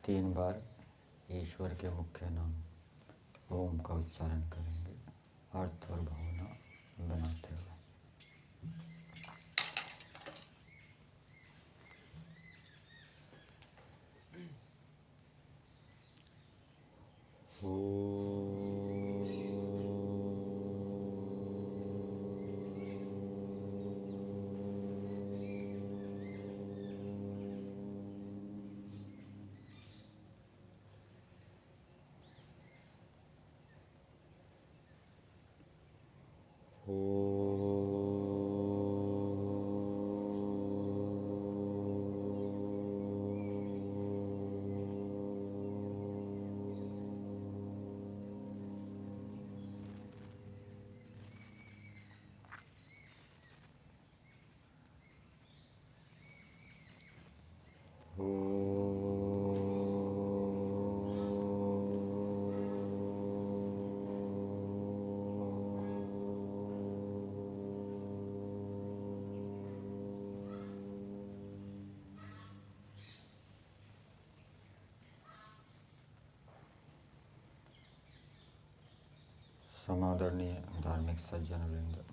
3 बार ईश्वर के मुख्य नाम ओम का उच्चारण करेंगे अर्थ और भावना बनाते हुए। समादरणीय धार्मिक सज्जन वृंद,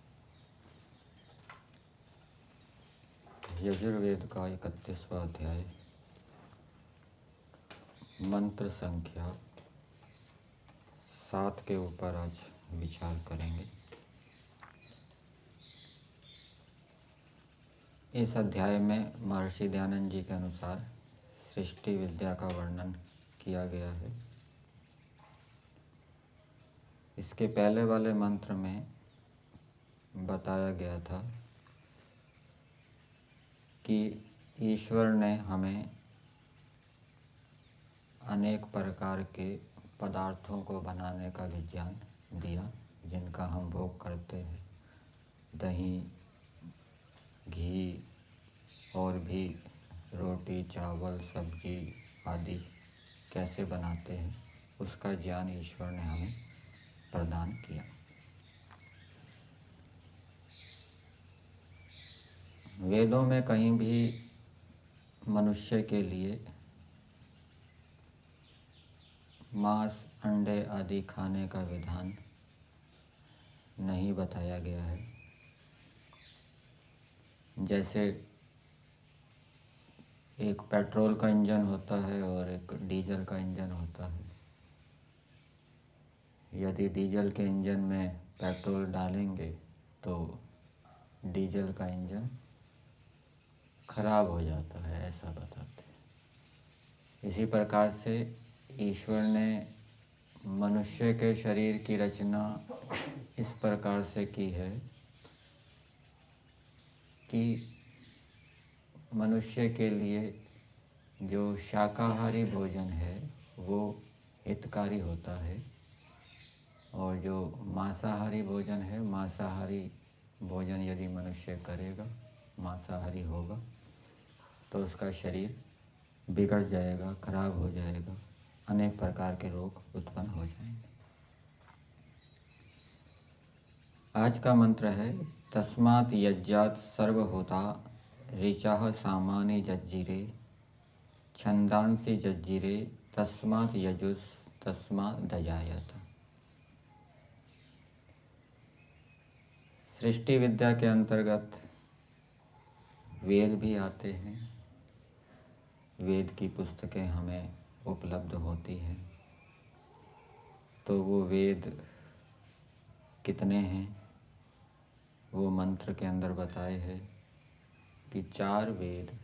यजुर्वेद का 31वां अध्याय मंत्र संख्या 7 के ऊपर आज विचार करेंगे। इस अध्याय में महर्षि दयानंद जी के अनुसार सृष्टि विद्या का वर्णन किया गया है। इसके पहले वाले मंत्र में बताया गया था कि ईश्वर ने हमें अनेक प्रकार के पदार्थों को बनाने का विज्ञान दिया, जिनका हम भोग करते हैं। दही, घी और भी रोटी, चावल, सब्जी आदि कैसे बनाते हैं, उसका ज्ञान ईश्वर ने हमें प्रदान किया। वेदों में कहीं भी मनुष्य के लिए मांस, अंडे आदि खाने का विधान नहीं बताया गया है। जैसे एक पेट्रोल का इंजन होता है और एक डीजल का इंजन होता है। यदि डीजल के इंजन में पेट्रोल डालेंगे तो डीजल का इंजन खराब हो जाता है, ऐसा बताते हैं। इसी प्रकार से ईश्वर ने मनुष्य के शरीर की रचना इस प्रकार से की है कि मनुष्य के लिए जो शाकाहारी भोजन है वो हितकारी होता है, और जो मांसाहारी भोजन है, मांसाहारी भोजन यदि मनुष्य करेगा, मांसाहारी होगा, तो उसका शरीर बिगड़ जाएगा, खराब हो जाएगा, अनेक प्रकार के रोग उत्पन्न हो जाएंगे। आज का मंत्र है तस्मात् यज्ञात् सर्वभूता ऋचाः सामानि जज्जिरे छंदांसि जज्जिरे तस्मात् यजुस् तस्मात् दजायत। सृष्टि विद्या के अंतर्गत वेद भी आते हैं। वेद की पुस्तकें हमें उपलब्ध होती हैं। तो वो वेद कितने हैं, वो मंत्र के अंदर बताए हैं कि 4 वेद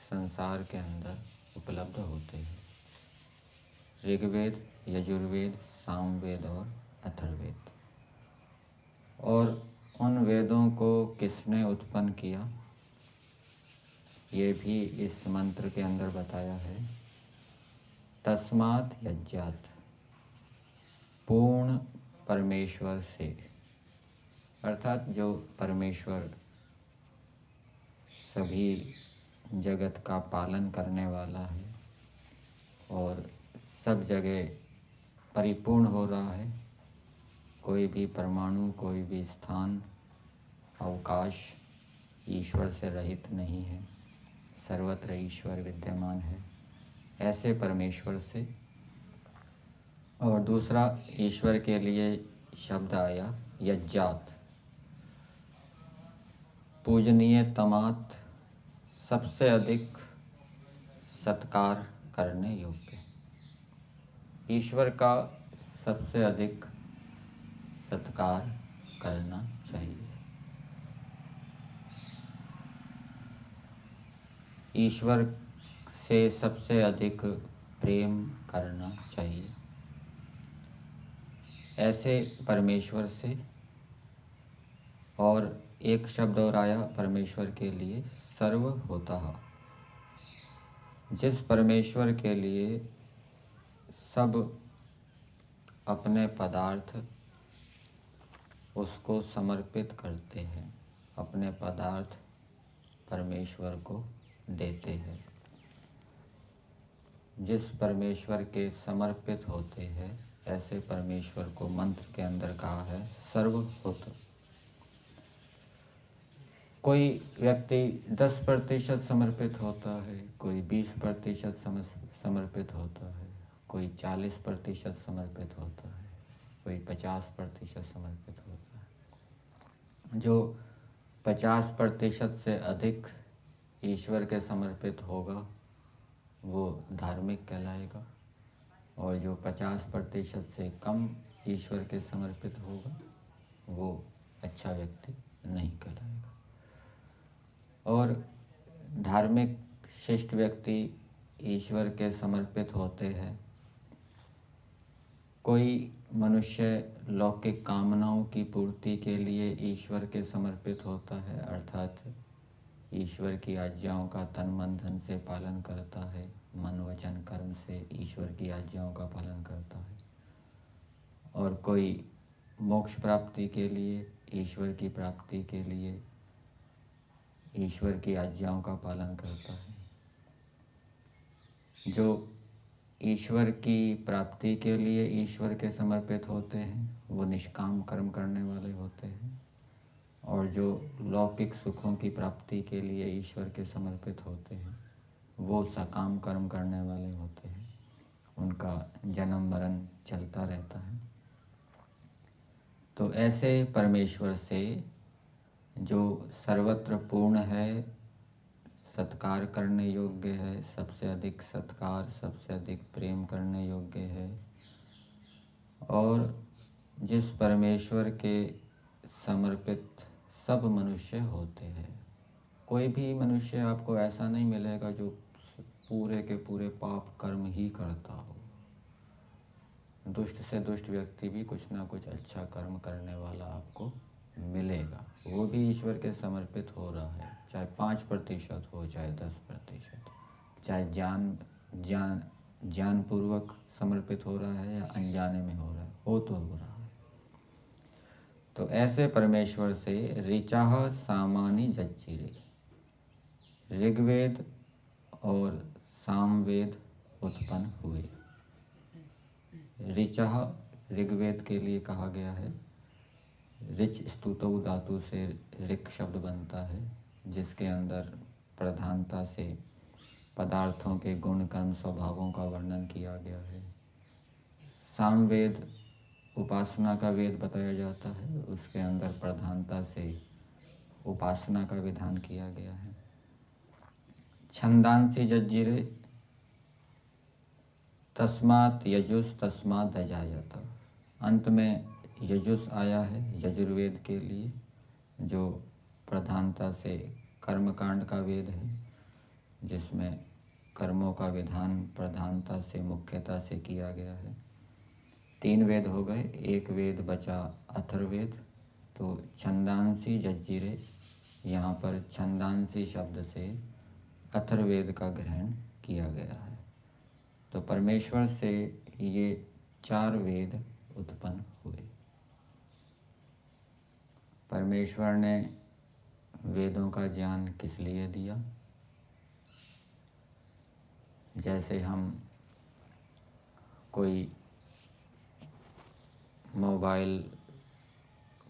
संसार के अंदर उपलब्ध होते हैं। ऋग्वेद, यजुर्वेद, सामवेद और अथर्ववेद। और उन वेदों को किसने उत्पन्न किया, ये भी इस मंत्र के अंदर बताया है। तस्मात् यज्ञात्, पूर्ण परमेश्वर से, अर्थात जो परमेश्वर सभी जगत का पालन करने वाला है और सब जगह परिपूर्ण हो रहा है। कोई भी परमाणु, कोई भी स्थान, अवकाश ईश्वर से रहित नहीं है। सर्वत्र ईश्वर विद्यमान है। ऐसे परमेश्वर से। और दूसरा ईश्वर के लिए शब्द आया यज्जात, पूजनीय तमात, सबसे अधिक सत्कार करने योग्य। ईश्वर का सबसे अधिक सत्कार करना चाहिए। ईश्वर से सबसे अधिक प्रेम करना चाहिए। ऐसे परमेश्वर से। और एक शब्द और आया परमेश्वर के लिए सर्वभूतः, जिस परमेश्वर के लिए सब अपने पदार्थ उसको समर्पित करते हैं, अपने पदार्थ परमेश्वर को देते हैं, जिस परमेश्वर के समर्पित होते हैं, ऐसे परमेश्वर को मंत्र के अंदर कहा है सर्वभूत। कोई व्यक्ति 10% समर्पित होता है, कोई 20% समर्पित होता है, कोई 40% समर्पित होता है, कोई 50% समर्पित होता है। जो 50% से अधिक ईश्वर के समर्पित होगा वो धार्मिक कहलाएगा, और जो 50% से कम ईश्वर के समर्पित होगा वो अच्छा व्यक्ति नहीं कहलाएगा। और धार्मिक शिष्ट व्यक्ति ईश्वर के समर्पित होते हैं। कोई मनुष्य लौकिक कामनाओं की पूर्ति के लिए ईश्वर के समर्पित होता है, अर्थात ईश्वर की आज्ञाओं का तन मन धन से पालन करता है, मन वचन कर्म से ईश्वर की आज्ञाओं का पालन करता है। और कोई मोक्ष प्राप्ति के लिए, ईश्वर की प्राप्ति के लिए ईश्वर की आज्ञाओं का पालन करता है। जो ईश्वर की प्राप्ति के लिए ईश्वर के समर्पित होते हैं वो निष्काम कर्म करने वाले होते हैं, और जो लौकिक सुखों की प्राप्ति के लिए ईश्वर के समर्पित होते हैं वो सकाम कर्म करने वाले होते हैं। उनका जन्म मरण चलता रहता है। तो ऐसे परमेश्वर से जो सर्वत्र पूर्ण है, सत्कार करने योग्य है, सबसे अधिक सत्कार, सबसे अधिक प्रेम करने योग्य है, और जिस परमेश्वर के समर्पित सब मनुष्य होते हैं। कोई भी मनुष्य आपको ऐसा नहीं मिलेगा जो पूरे के पूरे पाप कर्म ही करता हो। दुष्ट से दुष्ट व्यक्ति भी कुछ ना कुछ अच्छा कर्म करने वाला आपको मिलेगा। वो भी ईश्वर के समर्पित हो रहा है, चाहे 5% हो, चाहे 10%, चाहे ज्ञानपूर्वक समर्पित हो रहा है या अनजाने में हो रहा है, हो तो हो रहा है। तो ऐसे परमेश्वर से ऋचाः सामानि जज्जिरे, ऋग्वेद और सामवेद उत्पन्न हुए। ऋचाः ऋग्वेद के लिए कहा गया है। ऋच स्तुतौ धातु से ऋक् शब्द बनता है, जिसके अंदर प्रधानता से पदार्थों के गुण कर्म स्वभावों का वर्णन किया गया है। सामवेद उपासना का वेद बताया जाता है, उसके अंदर प्रधानता से उपासना का विधान किया गया है। छंदांसि जज्जिरे तस्मात् यजुस् तस्मात् अजायत। अंत में यजुस् आया है यजुर्वेद के लिए, जो प्रधानता से कर्मकांड का वेद है, जिसमें कर्मों का विधान प्रधानता से मुख्यता से किया गया है। 3 वेद हो गए, एक वेद बचा अथर्ववेद। तो छंदांसी जज्जिरे, यहाँ पर छंदांसी शब्द से अथर्ववेद का ग्रहण किया गया है। तो परमेश्वर से ये 4 वेद उत्पन्न हुए। परमेश्वर ने वेदों का ज्ञान किस लिए दिया? जैसे हम कोई मोबाइल,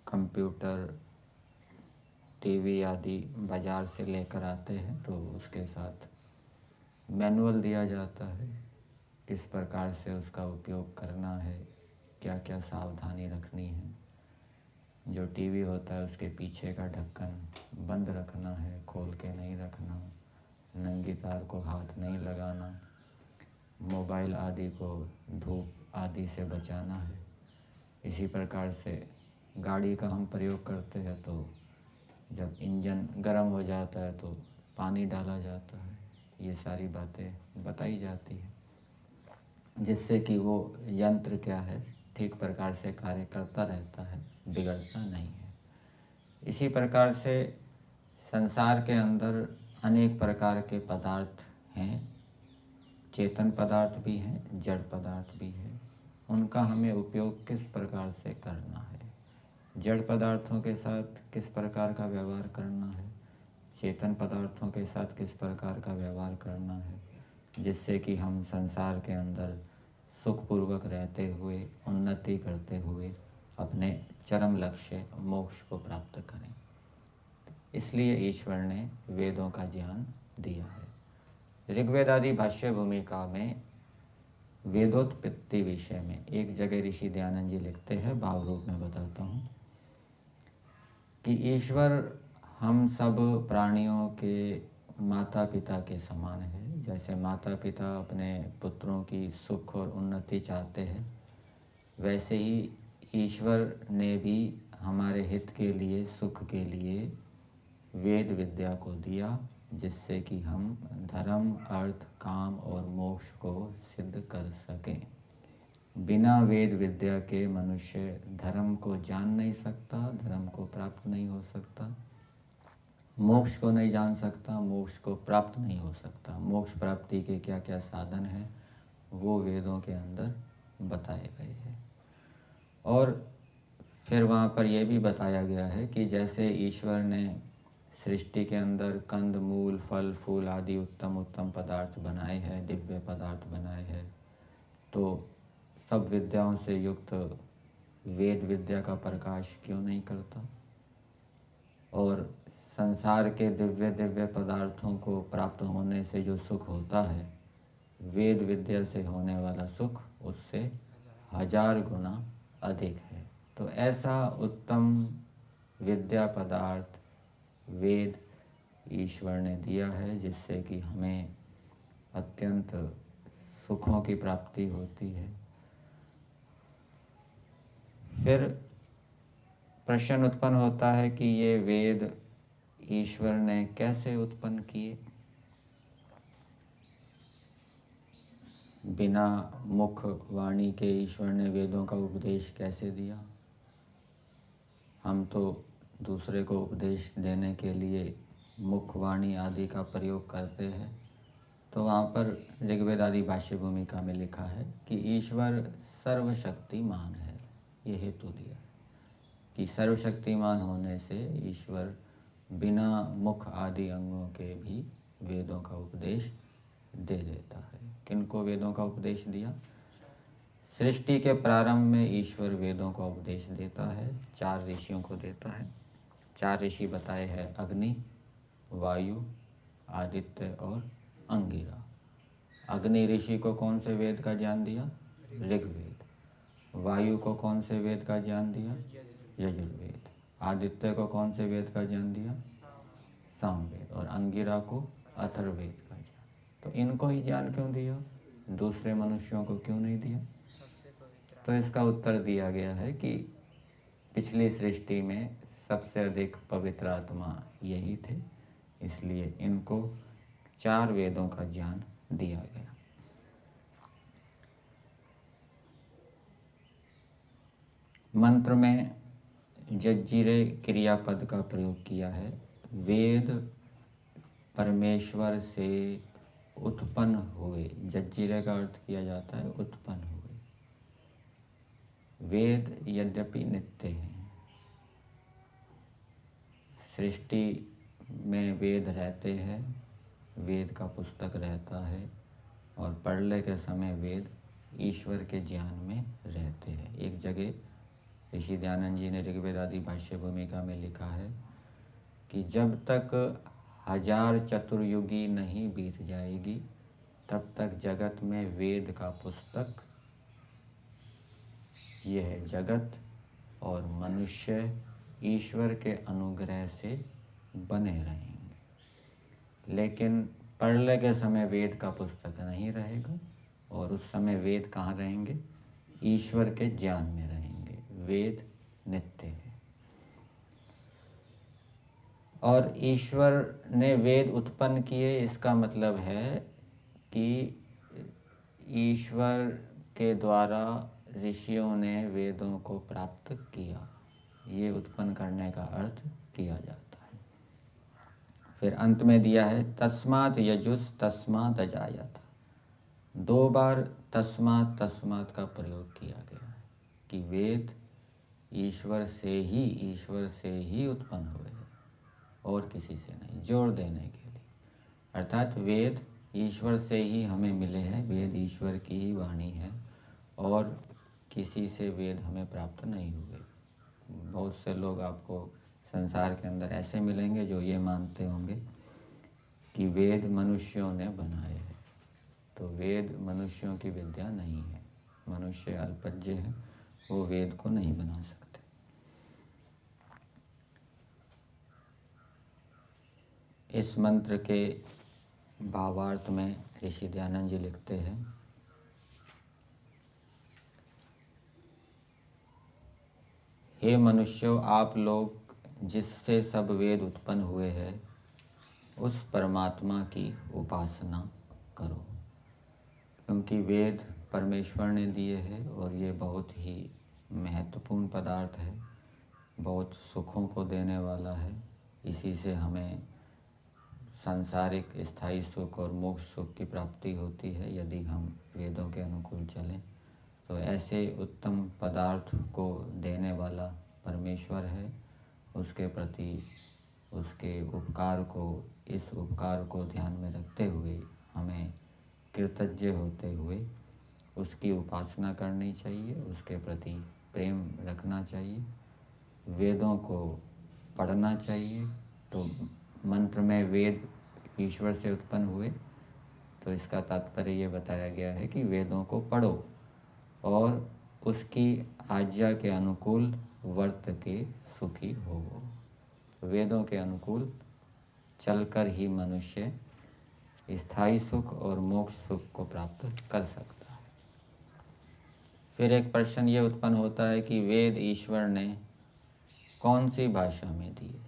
कंप्यूटर, टीवी आदि बाज़ार से लेकर आते हैं तो उसके साथ मैनुअल दिया जाता है किस प्रकार से उसका उपयोग करना है, क्या क्या सावधानी रखनी है। जो टीवी होता है उसके पीछे का ढक्कन बंद रखना है, खोल के नहीं रखना, नंगी तार को हाथ नहीं लगाना, मोबाइल आदि को धूप आदि से बचाना है। इसी प्रकार से गाड़ी का हम प्रयोग करते हैं तो जब इंजन गर्म हो जाता है तो पानी डाला जाता है। ये सारी बातें बताई जाती है जिससे कि वो यंत्र क्या है, ठीक प्रकार से कार्य करता रहता है, बिगड़ता नहीं है। इसी प्रकार से संसार के अंदर अनेक प्रकार के पदार्थ हैं, चेतन पदार्थ भी हैं, जड़ पदार्थ भी है। उनका हमें उपयोग किस प्रकार से करना है, जड़ पदार्थों के साथ किस प्रकार का व्यवहार करना है, चेतन पदार्थों के साथ किस प्रकार का व्यवहार करना है, जिससे कि हम संसार के अंदर सुखपूर्वक रहते हुए, उन्नति करते हुए अपने चरम लक्ष्य मोक्ष को प्राप्त करें। इसलिए ईश्वर ने वेदों का ज्ञान दिया है। ऋग्वेद आदि भाष्य भूमिका में वेदोत्पत्ति विषय में एक जगह ऋषि दयानंद जी लिखते हैं, भाव रूप में बताता हूँ, कि ईश्वर हम सब प्राणियों के माता पिता के समान है। जैसे माता पिता अपने पुत्रों की सुख और उन्नति चाहते हैं, वैसे ही ईश्वर ने भी हमारे हित के लिए, सुख के लिए वेद विद्या को दिया, जिससे कि हम धर्म, अर्थ, काम और मोक्ष को सिद्ध कर सकें। बिना वेद विद्या के मनुष्य धर्म को जान नहीं सकता, धर्म को प्राप्त नहीं हो सकता, मोक्ष को नहीं जान सकता, मोक्ष को प्राप्त नहीं हो सकता। मोक्ष प्राप्ति के क्या क्या साधन हैं वो वेदों के अंदर बताए गए हैं। और फिर वहाँ पर यह भी बताया गया है कि जैसे ईश्वर ने सृष्टि के अंदर कंद मूल, फल फूल आदि उत्तम उत्तम पदार्थ बनाए हैं, दिव्य पदार्थ बनाए हैं, तो सब विद्याओं से युक्त वेद विद्या का प्रकाश क्यों नहीं करता। और संसार के दिव्य दिव्य पदार्थों को प्राप्त होने से जो सुख होता है, वेद विद्या से होने वाला सुख उससे 1000 गुना अधिक है। तो ऐसा उत्तम विद्या पदार्थ वेद ईश्वर ने दिया है, जिससे कि हमें अत्यंत सुखों की प्राप्ति होती है। फिर प्रश्न उत्पन्न होता है कि ये वेद ईश्वर ने कैसे उत्पन्न किए, बिना मुख वाणी के ईश्वर ने वेदों का उपदेश कैसे दिया। हम तो दूसरे को उपदेश देने के लिए मुख वाणी आदि का प्रयोग करते हैं। तो वहाँ पर ऋग्वेद आदि भाष्य भूमिका में लिखा है कि ईश्वर सर्वशक्तिमान है। ये हेतु दिया कि सर्वशक्तिमान होने से ईश्वर बिना मुख आदि अंगों के भी वेदों का उपदेश दे देता है। किनको वेदों का उपदेश दिया? सृष्टि के प्रारंभ में ईश्वर वेदों का उपदेश देता है, 4 ऋषियों को देता है। 4 ऋषि बताए हैं, अग्नि, वायु, आदित्य और अंगिरा। अग्नि ऋषि को कौन से वेद का ज्ञान दिया? ऋग्वेद। वायु को कौन से वेद का ज्ञान दिया? यजुर्वेद। आदित्य को कौन से वेद का ज्ञान दिया? सामवेद। और अंगिरा को अथर्ववेद का ज्ञान। तो इनको ही ज्ञान क्यों दिया, दूसरे मनुष्यों को क्यों नहीं दिया? तो इसका उत्तर दिया गया है कि पिछली सृष्टि में सबसे अधिक पवित्र आत्मा यही थे, इसलिए इनको 4 वेदों का ज्ञान दिया गया। मंत्र में जज्जीरे क्रियापद का प्रयोग किया है। वेद परमेश्वर से उत्पन्न हुए, जज्जीरे का अर्थ किया जाता है उत्पन्न हुए। वेद यद्यपि नित्य हैं, सृष्टि में वेद रहते हैं, वेद का पुस्तक रहता है और पढ़ने के समय वेद ईश्वर के ज्ञान में रहते हैं। एक जगह ऋषि दयानंद जी ने ऋग्वेद आदि भाष्य भूमिका में लिखा है कि जब तक 1000 चतुर्युगी नहीं बीत जाएगी, तब तक जगत में वेद का पुस्तक, ये है जगत और मनुष्य ईश्वर के अनुग्रह से बने रहेंगे। लेकिन प्रलय के समय वेद का पुस्तक नहीं रहेगा, और उस समय वेद कहाँ रहेंगे? ईश्वर के ज्ञान में रहेंगे। वेद नित्य है, और ईश्वर ने वेद उत्पन्न किए, इसका मतलब है कि ईश्वर के द्वारा ऋषियों ने वेदों को प्राप्त किया, ये उत्पन्न करने का अर्थ किया जाता है। फिर अंत में दिया है तस्मात् यजुस् तस्मात् अजायत। 2 बार तस्मात् तस्मात् का प्रयोग किया गया है कि वेद ईश्वर से ही उत्पन्न हुए हैं और किसी से नहीं, जोर देने के लिए। अर्थात वेद ईश्वर से ही हमें मिले हैं, वेद ईश्वर की ही वाणी है और किसी से वेद हमें प्राप्त नहीं हुए। बहुत से लोग आपको संसार के अंदर ऐसे मिलेंगे जो ये मानते होंगे कि वेद मनुष्यों ने बनाए हैं। तो वेद मनुष्यों की विद्या नहीं है, मनुष्य अल्पज्ञ है, वो वेद को नहीं बना सकते। इस मंत्र के भावार्थ में ऋषि दयानंद जी लिखते हैं, हे मनुष्यों, आप लोग जिससे सब वेद उत्पन्न हुए हैं उस परमात्मा की उपासना करो, क्योंकि वेद परमेश्वर ने दिए हैं और ये बहुत ही महत्वपूर्ण पदार्थ है, बहुत सुखों को देने वाला है। इसी से हमें सांसारिक स्थायी सुख और मोक्ष सुख की प्राप्ति होती है यदि हम वेदों के अनुकूल चलें। तो ऐसे उत्तम पदार्थ को देने वाला परमेश्वर है, उसके प्रति उसके उपकार को, इस उपकार को ध्यान में रखते हुए हमें कृतज्ञ होते हुए उसकी उपासना करनी चाहिए, उसके प्रति प्रेम रखना चाहिए, वेदों को पढ़ना चाहिए। तो मंत्र में वेद ईश्वर से उत्पन्न हुए, तो इसका तात्पर्य ये बताया गया है कि वेदों को पढ़ो और उसकी आज्ञा के अनुकूल वर्त के सुखी हो। वेदों के अनुकूल चलकर ही मनुष्य स्थायी सुख और मोक्ष सुख को प्राप्त कर सकता है। फिर एक प्रश्न ये उत्पन्न होता है कि वेद ईश्वर ने कौन सी भाषा में दिए?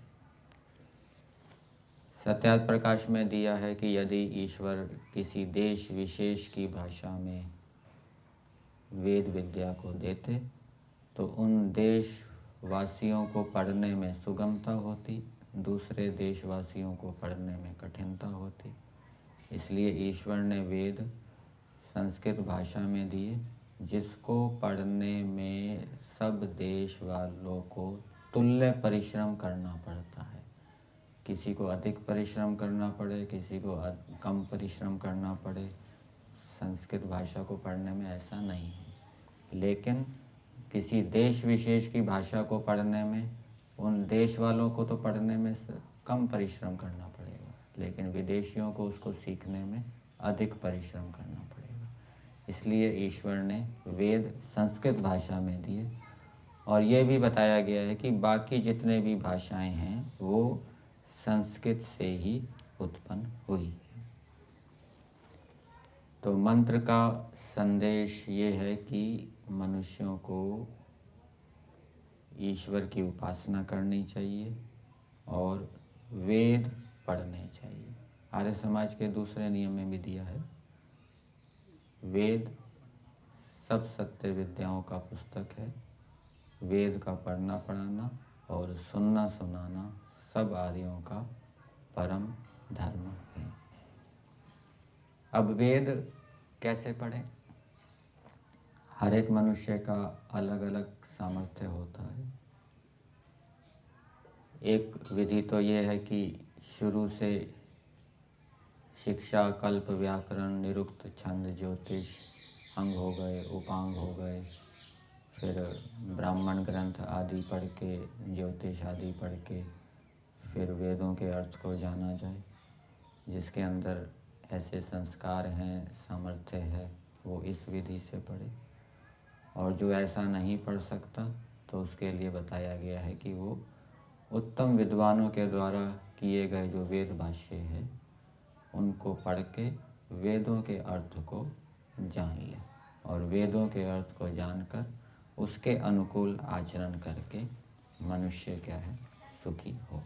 सत्यार्थ प्रकाश में दिया है कि यदि ईश्वर किसी देश विशेष की भाषा में वेद विद्या को देते तो उन देशवासियों को पढ़ने में सुगमता होती, दूसरे देशवासियों को पढ़ने में कठिनता होती। इसलिए ईश्वर ने वेद संस्कृत भाषा में दिए, जिसको पढ़ने में सब देश वालों को तुल्य परिश्रम करना पड़ता है। किसी को अधिक परिश्रम करना पड़े, किसी को कम परिश्रम करना पड़े, संस्कृत भाषा को पढ़ने में ऐसा नहीं है। लेकिन किसी देश विशेष की भाषा को पढ़ने में उन देश वालों को तो पढ़ने में कम परिश्रम करना पड़ेगा, लेकिन विदेशियों को उसको सीखने में अधिक परिश्रम करना पड़ेगा। इसलिए ईश्वर ने वेद संस्कृत भाषा में दिए, और ये भी बताया गया है कि बाकी जितने भी भाषाएं हैं वो संस्कृत से ही उत्पन्न हुई है। तो मंत्र का संदेश ये है कि मनुष्यों को ईश्वर की उपासना करनी चाहिए और वेद पढ़ने चाहिए। आर्य समाज के दूसरे नियम में भी दिया है, वेद सब सत्य विद्याओं का पुस्तक है, वेद का पढ़ना पढ़ाना और सुनना सुनाना सब आर्यों का परम धर्म है। अब वेद कैसे पढ़ें? हर एक मनुष्य का अलग अलग सामर्थ्य होता है। एक विधि तो ये है कि शुरू से शिक्षा, कल्प, व्याकरण, निरुक्त, छंद, ज्योतिष अंग हो गए, उपांग हो गए, फिर ब्राह्मण ग्रंथ आदि पढ़ के, ज्योतिष आदि पढ़ के फिर वेदों के अर्थ को जाना जाए, जिसके अंदर ऐसे संस्कार हैं, सामर्थ्य है, वो इस विधि से पढ़े। और जो ऐसा नहीं पढ़ सकता तो उसके लिए बताया गया है कि वो उत्तम विद्वानों के द्वारा किए गए जो वेद भाष्य है उनको पढ़ के वेदों के अर्थ को जान ले, और वेदों के अर्थ को जानकर उसके अनुकूल आचरण करके मनुष्य क्या है, सुखी हो।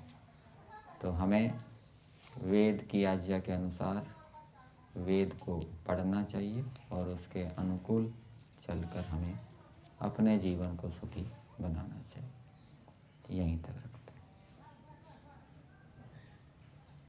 तो हमें वेद की आज्ञा के अनुसार वेद को पढ़ना चाहिए और उसके अनुकूल चलकर हमें अपने जीवन को सुखी बनाना चाहिए। यहीं तक रखते हैं।